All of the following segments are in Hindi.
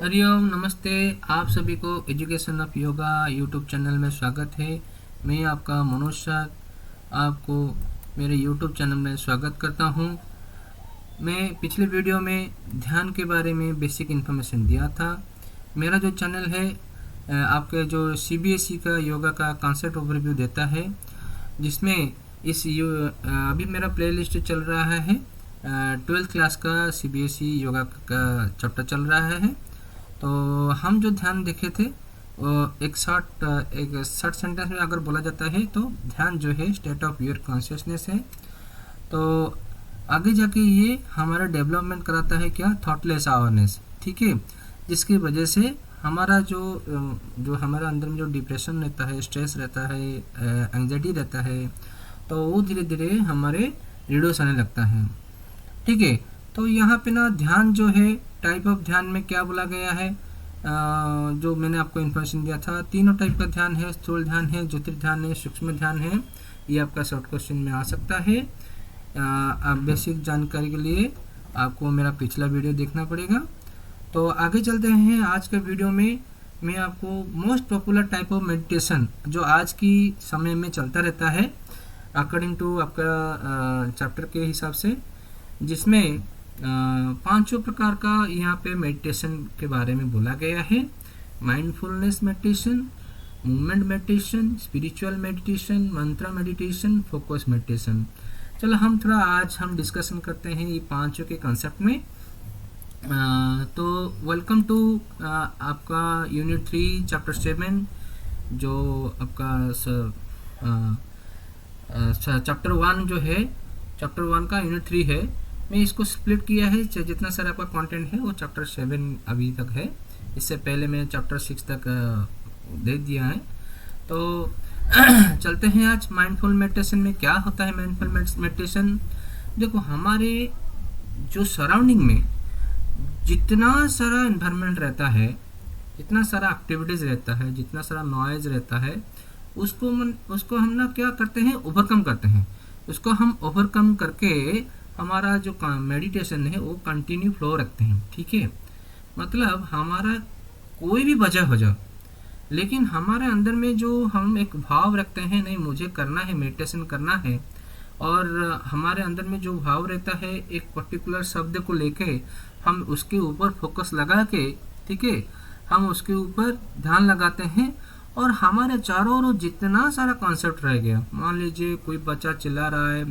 हरिओम नमस्ते। आप सभी को education of yoga YouTube channel में स्वागत है। मैं आपका मनोज शाह आपको मेरे यूट्यूब चैनल में स्वागत करता हूं। मैं पिछले वीडियो में ध्यान के बारे में बेसिक इन्फॉर्मेशन दिया था। मेरा जो चैनल है आपके जो सीबीएसई का योगा का कॉन्सेप्ट ओवरव्यू देता है, जिसमें अभी मेरा प्लेलिस्ट चल रहा है। 12th क्लास का सीबीएसई योगा का चैप्टर चल रहा है। तो हम जो ध्यान देखे थे एक शॉर्ट सेंटेंस में अगर बोला जाता है तो ध्यान जो है स्टेट ऑफ योर कॉन्शियसनेस है। तो आगे जाके ये हमारा डेवलपमेंट कराता है क्या, थॉटलेस अवेयरनेस, ठीक है, जिसकी वजह से हमारा जो हमारे अंदर में जो डिप्रेशन रहता है, स्ट्रेस रहता है, एंग्जाइटी रहता है, तो वो धीरे धीरे हमारे रिड्यूस आने लगता है। ठीक है, तो यहाँ पे ना ध्यान जो है टाइप ऑफ ध्यान में क्या बोला गया है, जो मैंने आपको इन्फॉर्मेशन दिया था, तीनों टाइप का ध्यान है, स्थूल ध्यान है, ज्योतिर्ध्यान है, सूक्ष्म ध्यान है। ये आपका शॉर्ट क्वेश्चन में आ सकता है। आप बेसिक जानकारी के लिए आपको मेरा पिछला वीडियो देखना पड़ेगा। तो आगे चलते हैं। आज के वीडियो में मैं आपको most popular type of meditation जो आज की समय में चलता रहता है अकॉर्डिंग टू आपका चैप्टर के हिसाब से, जिसमें पांचों प्रकार का यहाँ पे मेडिटेशन के बारे में बोला गया है। Mindfulness meditation, movement meditation, spiritual meditation, मंत्र मेडिटेशन, फोकस मेडिटेशन। चलो आज हम डिस्कशन करते हैं ये पांचों के कंसेप्ट में। तो वेलकम टू आपका यूनिट 3 चैप्टर 7, जो आपका चैप्टर 1 जो है, चैप्टर 1 का यूनिट 3 है। मैं इसको स्प्लिट किया है, जितना सारा आपका कंटेंट है वो चैप्टर 7 अभी तक है। इससे पहले मैं चैप्टर 6 तक दे दिया है। तो चलते हैं आज माइंडफुल मेडिटेशन में क्या होता है। माइंडफुल मेडिटेशन, देखो हमारे जो सराउंडिंग में जितना सारा एनवायरनमेंट रहता है, जितना सारा एक्टिविटीज़ रहता है, जितना सारा नॉइज रहता है, उसको हम ना क्या करते हैं, ओवरकम करते हैं। उसको हम ओवरकम करके हमारा जो मेडिटेशन है वो कंटिन्यू फ्लो रखते हैं। ठीक है, मतलब हमारा कोई भी वजह हो जाए, लेकिन हमारे अंदर में जो हम एक भाव रखते हैं, नहीं मुझे करना है, मेडिटेशन करना है, और हमारे अंदर में जो भाव रहता है एक पर्टिकुलर शब्द को लेके हम उसके ऊपर फोकस लगा के, ठीक है, हम उसके ऊपर ध्यान लगाते हैं, और हमारे चारों ओर जितना सारा कॉन्सेप्ट रह गया, मान लीजिए कोई बच्चा चिल्ला रहा है,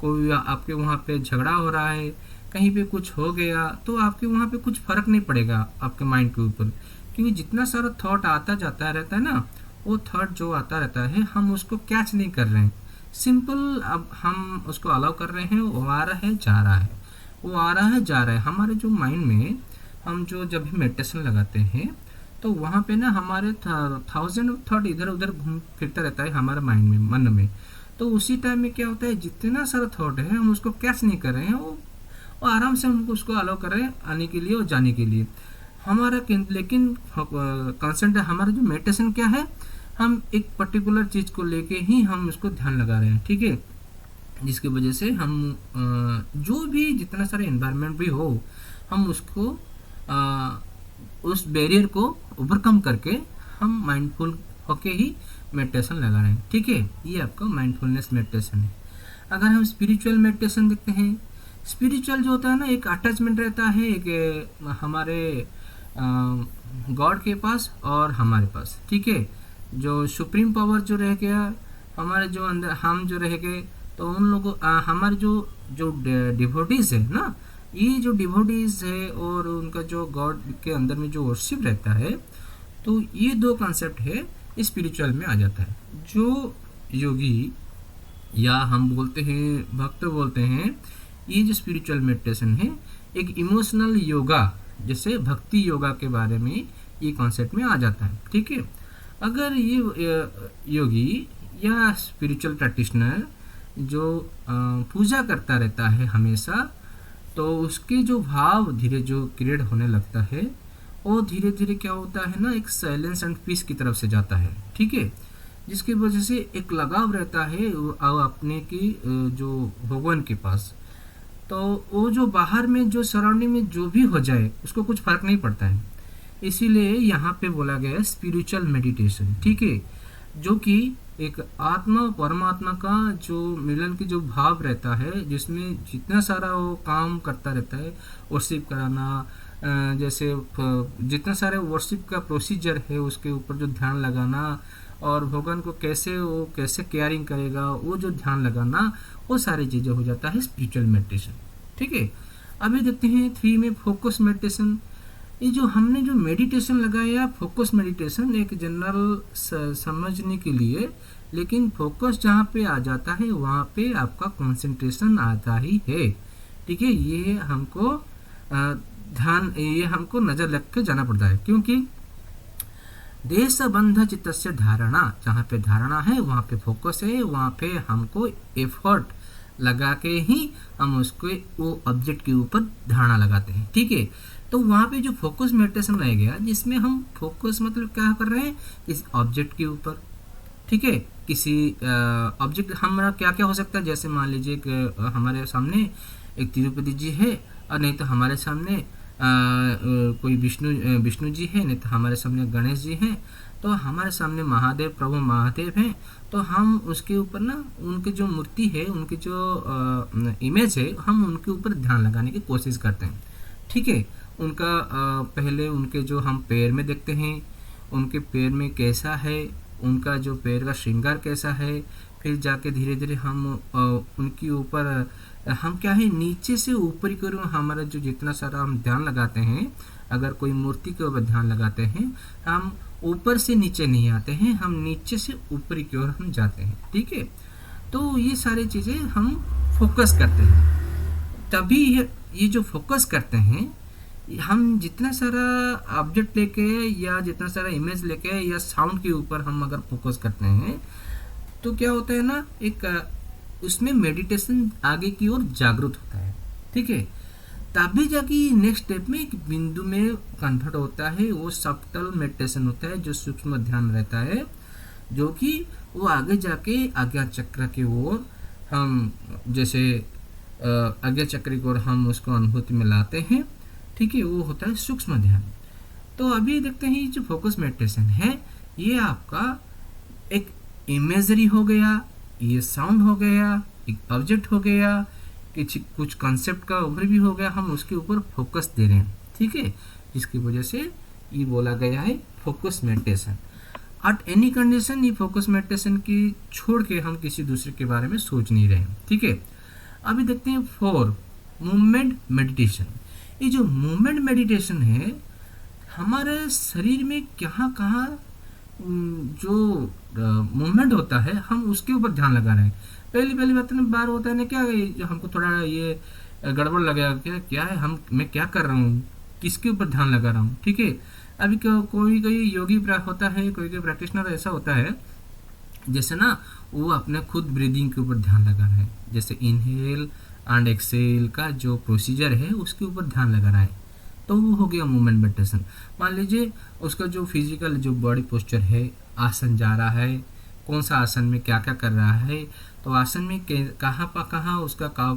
कोई आपके वहाँ पे झगड़ा हो रहा है, कहीं पे कुछ हो गया, तो आपके वहाँ पे कुछ फर्क नहीं पड़ेगा आपके माइंड के ऊपर, क्योंकि जितना सारा थॉट आता जाता रहता है ना, वो थॉट जो आता रहता है हम उसको कैच नहीं कर रहे हैं। सिंपल अब हम उसको अलाउ कर रहे हैं, वो आ रहा है जा रहा है, वो आ रहा है जा रहा है। हमारे जो माइंड में हम जब भी मेडिटेशन लगाते हैं तो वहाँ पे ना हमारे 1000 थॉट इधर उधर घूम फिरता रहता है हमारे माइंड में, मन में। तो उसी टाइम में क्या होता है, जितना सारा थॉट है हम उसको कैच नहीं कर रहे हैं, वो आराम से हम उसको अलाउ कर रहे हैं आने के लिए और जाने के लिए हमारा। लेकिन कॉन्सेंट्रेट हमारा जो मेडिटेशन क्या है, हम एक पर्टिकुलर चीज़ को लेके ही हम उसको ध्यान लगा रहे हैं। ठीक है, जिसकी वजह से हम जो भी जितना सारा एनवायरनमेंट भी हो, हम उसको उस बैरियर को ओवरकम करके हम माइंडफुल होके ही मेडिटेशन लगा रहे हैं। ठीक है, ये आपका माइंडफुलनेस मेडिटेशन है। अगर हम स्पिरिचुअल मेडिटेशन देखते हैं, स्पिरिचुअल जो होता है ना, एक अटैचमेंट रहता है एक हमारे गॉड के पास और हमारे पास। ठीक है, जो सुप्रीम पावर जो रह गया हमारे जो अंदर, हम जो रह गए, तो उन लोगों हमारे जो डिवोटीज है ना, ये जो डिवोटीज है और उनका जो गॉड के अंदर में जो वर्शिप रहता है, तो ये दो कॉन्सेप्ट है स्पिरिचुअल में आ जाता है। जो योगी या हम बोलते हैं भक्त बोलते हैं, ये जो स्पिरिचुअल मेडिटेशन है एक इमोशनल योगा, जैसे भक्ति योगा के बारे में ये कॉन्सेप्ट में आ जाता है। ठीक है, अगर ये योगी या स्पिरिचुअल प्रैक्टिशनर जो पूजा करता रहता है हमेशा, तो उसके जो भाव धीरे जो क्रिएट होने लगता है, वो धीरे धीरे क्या होता है ना, एक साइलेंस एंड पीस की तरफ से जाता है। ठीक है, जिसकी वजह से एक लगाव रहता है अपने की जो भगवान के पास। तो वो जो बाहर में जो सराउंडिंग में जो भी हो जाए उसको कुछ फर्क नहीं पड़ता है, इसीलिए यहाँ पे बोला गया है स्पिरिचुअल मेडिटेशन, ठीक है, जो कि एक आत्मा और परमात्मा का जो मिलन की जो भाव रहता है, जिसमें जितना सारा वो काम करता रहता है, वर्शिप कराना, जैसे जितना सारे वर्शिप का प्रोसीजर है उसके ऊपर जो ध्यान लगाना, और भगवान को कैसे केयरिंग करेगा वो जो ध्यान लगाना, वो सारी चीज़ें हो जाता है स्पिरिचुअल मेडिटेशन, ठीक है। अभी देखते हैं 3 में फोकस मेडिटेशन। ये जो हमने जो मेडिटेशन लगाया, फोकस मेडिटेशन एक जनरल समझने के लिए, लेकिन फोकस जहाँ पे आ जाता है वहाँ पे आपका कंसंट्रेशन आता ही है, ठीक है। ये हमको नज़र रख के जाना पड़ता है, क्योंकि देश बंध चित्तस्य धारणा, जहाँ पे धारणा है वहाँ पे फोकस है, वहाँ पे हमको एफर्ट लगा के ही हम उसको वो ऑब्जेक्ट के ऊपर धारणा लगाते हैं, ठीक है। तो वहाँ पे जो फोकस मेडिटेशन रह गया, जिसमें हम फोकस मतलब क्या कर रहे हैं, इस ऑब्जेक्ट के ऊपर, ठीक है। किसी ऑब्जेक्ट हमारा क्या क्या हो सकता है, जैसे मान लीजिए कि हमारे सामने एक तिरुपति जी है, और नहीं तो हमारे सामने कोई विष्णु जी है, नहीं तो हमारे सामने गणेश जी हैं, तो हमारे सामने प्रभु महादेव हैं, तो हम उसके ऊपर ना उनकी जो मूर्ति है, उनकी जो इमेज है, हम उनके ऊपर ध्यान लगाने की कोशिश करते हैं, ठीक है। उनका पहले उनके जो हम पैर में देखते हैं, उनके पैर में कैसा है, उनका जो पैर का श्रृंगार कैसा है, फिर जाके धीरे धीरे हम उनके ऊपर हम क्या है, नीचे से ऊपर की ओर हमारा जो जितना सारा हम ध्यान लगाते हैं, अगर कोई मूर्ति के ऊपर ध्यान लगाते हैं, हम ऊपर से नीचे नहीं आते हैं, हम नीचे से ऊपर की ओर हम जाते हैं, ठीक है। तो ये सारी चीज़ें हम फोकस करते हैं। तभी ये जो फोकस करते हैं, हम जितना सारा ऑब्जेक्ट लेके या जितना सारा इमेज लेके या साउंड के ऊपर हम अगर फोकस करते हैं, तो क्या होता है ना, एक उसमें मेडिटेशन आगे की ओर जागरूक होता है, ठीक है। तभी जाके नेक्स्ट स्टेप में एक बिंदु में कन्वर्ट होता है, वो सब्टल मेडिटेशन होता है, जो सूक्ष्म ध्यान रहता है, जो कि वो आगे जाके आज्ञा चक्र की ओर हम जैसे आज्ञा चक्र की ओर हम उसको अनुभूति में लाते हैं, ठीक है। वो होता है सूक्ष्म ध्यान। तो अभी देखते हैं जो फोकस मेडिटेशन है, ये आपका एक इमेजरी हो गया, ये साउंड हो गया, एक ऑब्जेक्ट हो गया, कुछ कॉन्सेप्ट का ओवरव्यू हो गया, हम उसके ऊपर फोकस दे रहे हैं, ठीक है। जिसकी वजह से ये बोला गया है focus meditation. At any condition ये फोकस मेडिटेशन की छोड़ के हम किसी दूसरे के बारे में सोच नहीं रहे, ठीक है। अभी देखते हैं 4 मूवमेंट मेडिटेशन। ये जो मूवमेंट मेडिटेशन है, हमारे शरीर में कहाँ कहाँ जो मूवमेंट होता है, हम उसके ऊपर ध्यान लगा रहे हैं। पहली बार होता है ना, क्या जो हमको थोड़ा ये गड़बड़ लगा, क्या है, मैं क्या कर रहा हूँ, किसके ऊपर ध्यान लगा रहा हूँ, ठीक है। अभी कोई योगी होता है, कोई प्रैक्टिशनर ऐसा होता है, जैसे ना वो अपने खुद ब्रीदिंग के ऊपर ध्यान लगा रहा है, जैसे इनहेल एंड एक्सेल का जो प्रोसीजर है उसके ऊपर ध्यान लगा रहा है, तो वो हो गया मूवमेंट मेडिटेशन। मान लीजिए उसका जो फिजिकल जो बॉडी पोस्चर है, आसन जा रहा है, कौन सा आसन में क्या क्या कर रहा है, तो आसन में कहाँ उसका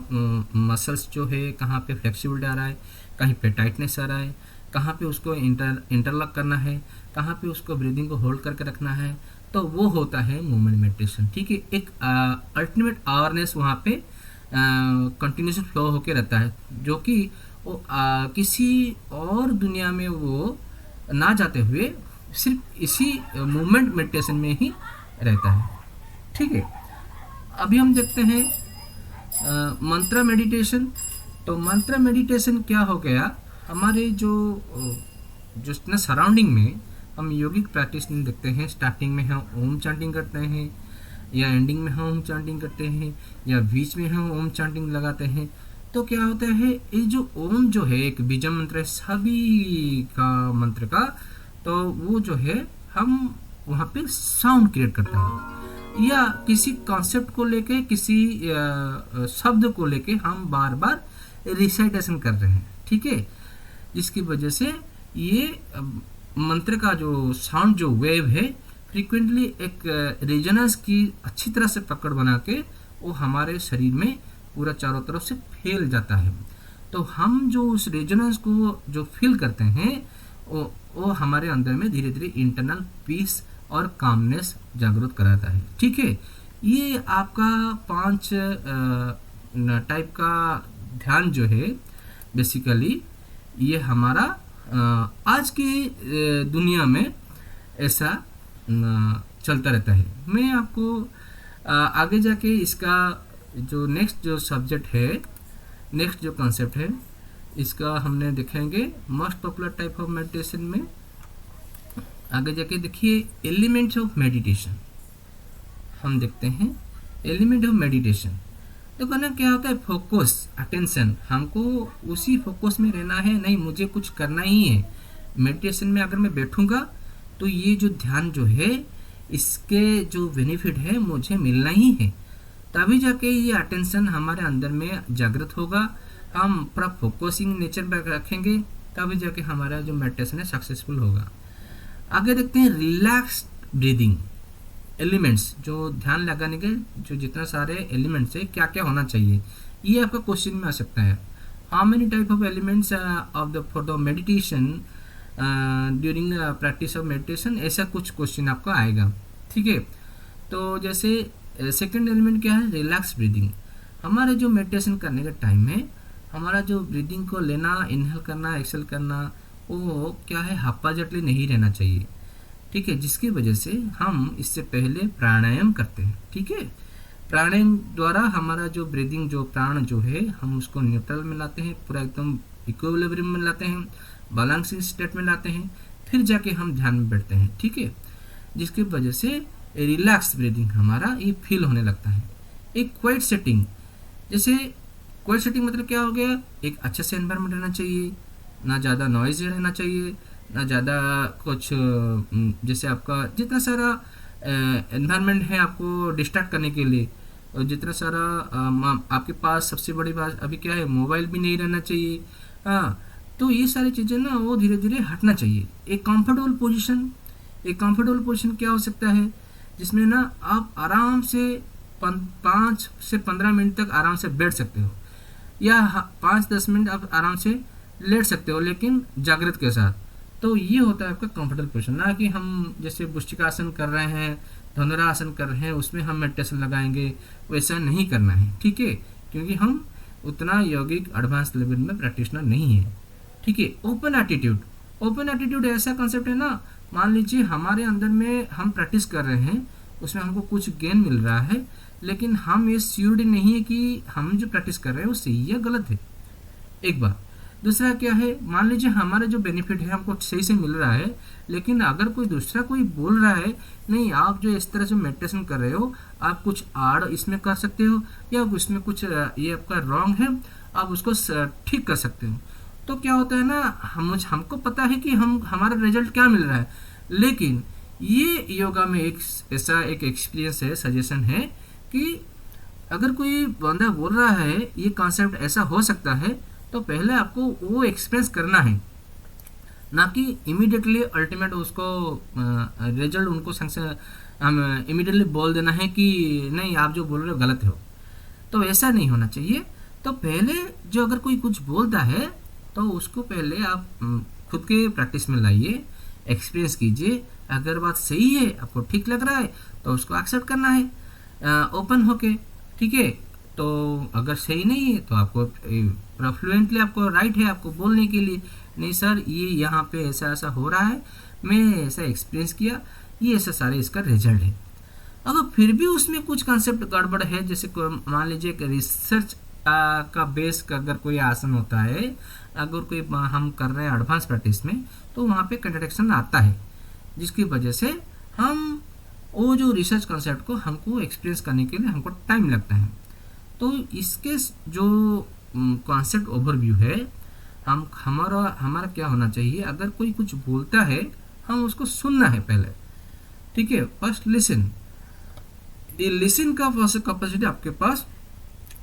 मसल्स जो है कहाँ पे फ्लेक्सिबिलिटी आ रहा है, कहीं पे टाइटनेस आ रहा है, कहाँ पे उसको इंटरलॉक करना है, कहाँ पे उसको ब्रीदिंग को होल्ड करके रखना है, तो वो होता है मूवमेंट मेडिटेशन, ठीक है। एक अल्टीमेट अवेयरनेस वहाँ पे कंटिन्यूस फ्लो होके रहता है, जो कि वो किसी और दुनिया में वो ना जाते हुए सिर्फ इसी मूवमेंट मेडिटेशन में ही रहता है, ठीक है। अभी हम देखते हैं मंत्र मेडिटेशन। तो मंत्र मेडिटेशन क्या हो गया, हमारे जो सराउंडिंग में हम योगिक प्रैक्टिस में देखते हैं, स्टार्टिंग में हम ओम चांटिंग करते हैं, या एंडिंग में हम ओम चांटिंग करते हैं, या बीच में हम ओम चांटिंग लगाते हैं। तो क्या होता है, ये जो ओम जो है एक बीज मंत्र है सभी का मंत्र का, तो वो जो है हम वहाँ पे साउंड क्रिएट करता है, या किसी कॉन्सेप्ट को लेके, किसी शब्द को लेके हम बार बार रिसाइटेशन कर रहे हैं, ठीक है। जिसकी वजह से ये मंत्र का जो साउंड जो वेव है फ्रीक्वेंटली एक रेजोनेंस की अच्छी तरह से पकड़ बना के वो हमारे शरीर में पूरा चारों तरफ से फैल जाता है। तो हम जो उस रेजोनेंस को जो फील करते हैं, वो हमारे अंदर में धीरे धीरे इंटरनल पीस और कामनेस जागृत कराता है। ठीक है, ये आपका 5 टाइप का ध्यान जो है बेसिकली ये हमारा आज की दुनिया में ऐसा चलता रहता है। मैं आपको आगे जाके इसका जो नेक्स्ट जो सब्जेक्ट है, नेक्स्ट जो कॉन्सेप्ट है, इसका हमने देखेंगे most popular type of meditation में। आगे जाके देखिए एलिमेंट्स ऑफ मेडिटेशन, हम देखते हैं एलिमेंट ऑफ मेडिटेशन। देखो ना क्या होता है, फोकस, अटेंशन, हमको उसी फोकस में रहना है, नहीं मुझे कुछ करना ही है। मेडिटेशन में अगर मैं बैठूंगा तो ये जो ध्यान जो है इसके जो बेनिफिट है मुझे मिलना ही है, तभी जाके ये अटेंशन हमारे अंदर में जागृत होगा, हम पूरा फोकसिंग नेचर पर रखेंगे, तभी जाके हमारा जो मेडिटेशन है सक्सेसफुल होगा। आगे देखते हैं रिलैक्स ब्रीदिंग। एलिमेंट्स जो ध्यान लगाने के जो जितना सारे एलिमेंट्स है क्या क्या होना चाहिए, ये आपका क्वेश्चन में आ सकता है। How many type of elements of the for the meditation during practice of meditation, ऐसा कुछ क्वेश्चन आपको आएगा। ठीक है, तो जैसे सेकंड एलिमेंट क्या है, रिलैक्स ब्रीदिंग। हमारे जो मेडिटेशन करने का टाइम है, हमारा जो ब्रीदिंग को लेना, इनहेल करना, एक्सेल करना, वो क्या है हापाजटली नहीं रहना चाहिए। ठीक है, जिसकी वजह से हम इससे पहले प्राणायाम करते हैं। ठीक है, प्राणायाम द्वारा हमारा जो ब्रीदिंग जो प्राण जो है हम उसको न्यूट्रल में लाते हैं, पूरा एकदम इक्विलिब्रियम में लाते हैं, बैलेंसिंग स्टेट में लाते हैं, फिर जाके हम ध्यान में बैठते हैं। ठीक है, जिसकी वजह से रिलैक्स ब्रीदिंग हमारा ये फील होने लगता है। एक क्वाइट सेटिंग, जैसे क्वाइट सेटिंग मतलब क्या हो गया, एक अच्छे से एनवायरनमेंट रहना चाहिए, ना ज़्यादा नॉइज रहना चाहिए, ना ज़्यादा कुछ जैसे आपका जितना सारा एनवायरनमेंट है आपको डिस्ट्रैक्ट करने के लिए, और जितना सारा आपके पास सबसे बड़ी बात अभी क्या है, मोबाइल भी नहीं रहना चाहिए। हाँ, तो ये सारी चीज़ें ना वो धीरे धीरे हटना चाहिए। एक कंफर्टेबल पोजीशन, एक कंफर्टेबल पोजीशन क्या हो सकता है, जिसमें ना आप आराम से 5 से 15 मिनट तक आराम से बैठ सकते हो, या 5-10 मिनट आप आराम से लेट सकते हो, लेकिन जागृत के साथ। तो ये होता है आपका कंफर्टेबल पोजीशन, ना कि हम जैसे भुजंगासन कर रहे हैं, धनुरासन कर रहे हैं, उसमें हम मेडिटेशन लगाएंगे, वैसा नहीं करना है। ठीक है, क्योंकि हम उतना यौगिक एडवांस लेवल में प्रैक्टिशनर नहीं है। ठीक है, ओपन एटीट्यूड, ओपन एटीट्यूड ऐसा कंसेप्ट है ना, मान लीजिए हमारे अंदर में हम प्रैक्टिस कर रहे हैं, उसमें हमको कुछ गेन मिल रहा है, लेकिन हम ये श्योर नहीं है कि हम जो प्रैक्टिस कर रहे हैं वो सही या गलत है, एक बार। दूसरा क्या है, मान लीजिए हमारा जो बेनिफिट है हमको सही से मिल रहा है, लेकिन अगर कोई दूसरा कोई बोल रहा है नहीं आप जो इस तरह से मेडिटेशन कर रहे हो आप कुछ आड़ इसमें कर सकते हो, या उसमें कुछ ये आपका रॉन्ग है, आप उसको ठीक कर सकते हो, तो क्या होता है ना, हमको पता है कि हमारा रिजल्ट क्या मिल रहा है, लेकिन ये योगा में एक ऐसा एक एक्सपीरियंस है, सजेशन है कि अगर कोई बंदा बोल रहा है ये कॉन्सेप्ट ऐसा हो सकता है, तो पहले आपको वो एक्सपीरियंस करना है, ना कि इमीडिएटली अल्टीमेट उसको रिजल्ट उनको हम इमीडिएटली बोल देना है कि नहीं आप जो बोल रहे हो गलत हो, तो ऐसा नहीं होना चाहिए। तो पहले जो अगर कोई कुछ बोलता है तो उसको पहले आप खुद के प्रैक्टिस में लाइए, एक्सपीरियंस कीजिए, अगर बात सही है आपको ठीक लग रहा है तो उसको एक्सेप्ट करना है ओपन होके। ठीक है, तो अगर सही नहीं है तो आपको फ्लुएंटली आपको राइट है आपको बोलने के लिए, नहीं सर ये यहाँ पे ऐसा ऐसा हो रहा है, मैं ऐसा एक्सपीरियंस किया, ये ऐसा सारे इसका रिजल्ट है। अगर फिर भी उसमें कुछ कंसेप्ट गड़बड़ है, जैसे मान लीजिए कि रिसर्च का बेस का अगर कोई आसन होता है, अगर कोई हम कर रहे हैं एडवांस प्रैक्टिस में, तो वहाँ पे कंट्रडिक्शन आता है, जिसकी वजह से हम वो जो रिसर्च कंसेप्ट को हमको एक्सपीरियंस करने के लिए हमको टाइम लगता है। तो इसके जो कॉन्सेप्ट ओवरव्यू है, हमारा क्या होना चाहिए, अगर कोई कुछ बोलता है हम उसको सुनना है पहले। ठीक है, फर्स्ट लिसन, ये लिसन का कैपेसिटी आपके पास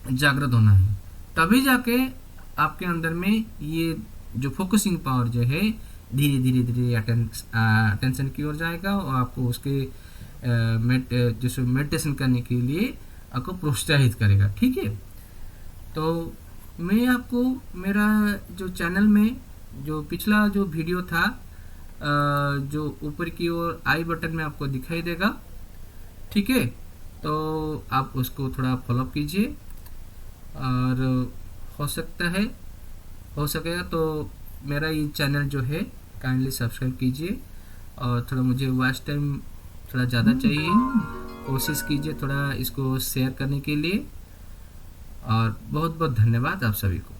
जागृत होना है, तभी जाके आपके अंदर में ये जो फोकसिंग पावर जो है धीरे धीरे धीरे अटेंशन की ओर जाएगा, और आपको उसके जैसे मेडिटेशन करने के लिए आपको प्रोत्साहित करेगा। ठीक है, तो मैं आपको मेरा जो चैनल में जो पिछला जो वीडियो था जो ऊपर की ओर आई बटन में आपको दिखाई देगा। ठीक है, तो आप उसको थोड़ा फॉलो कीजिए, और हो सकेगा तो मेरा ये चैनल जो है काइंडली सब्सक्राइब कीजिए। और थोड़ा मुझे वॉच टाइम थोड़ा ज़्यादा चाहिए, कोशिश कीजिए थोड़ा इसको शेयर करने के लिए। और बहुत बहुत धन्यवाद आप सभी को।